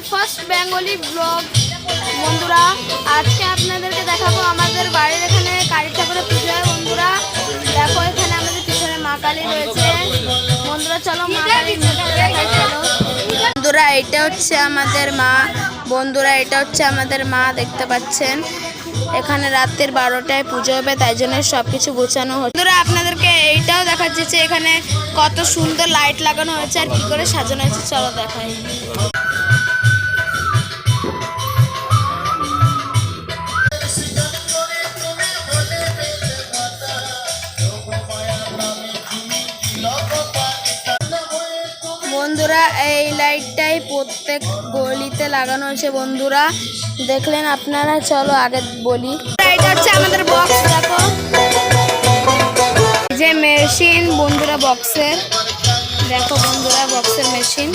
First Bengali blog. বন্ধুরা আজকে আপনাদেরকে দেখাবো আমাদের বাড়ির এখানে কালী ঠাকুরের পুজো হয়। বন্ধুরা দেখো এখানে আমাদের পিছনে মা কালী রয়েছে। বন্ধুরা চলো মা কালীর মূর্তি দেখাই চলো। বন্ধুরা এটা হচ্ছে আমাদের মা। বন্ধুরা এটা হচ্ছে আমাদের মা, দেখতে পাচ্ছেন। এখানে রাতের 12টায় পুজো হবে, তাই জন্য সব কিছু গোছানো হচ্ছে। বন্ধুরা আপনাদেরকে এইটাও দেখাচ্ছি যে এখানে কত সুন্দর লাইট লাগানো হয়েছে আর কি করে সাজানো হয়েছে, চলো দেখাই। বন্ধুরা এই লাইটটাই প্রত্যেক গলিতে লাগানো হয়েছে। বন্ধুরা দেখলেন আপনারা, চলো আগে বলি। এটা হচ্ছে আমাদের বক্স, দেখো যে মেশিন। বন্ধুরা বক্সের দেখো, বন্ধুরা বক্সের মেশিন।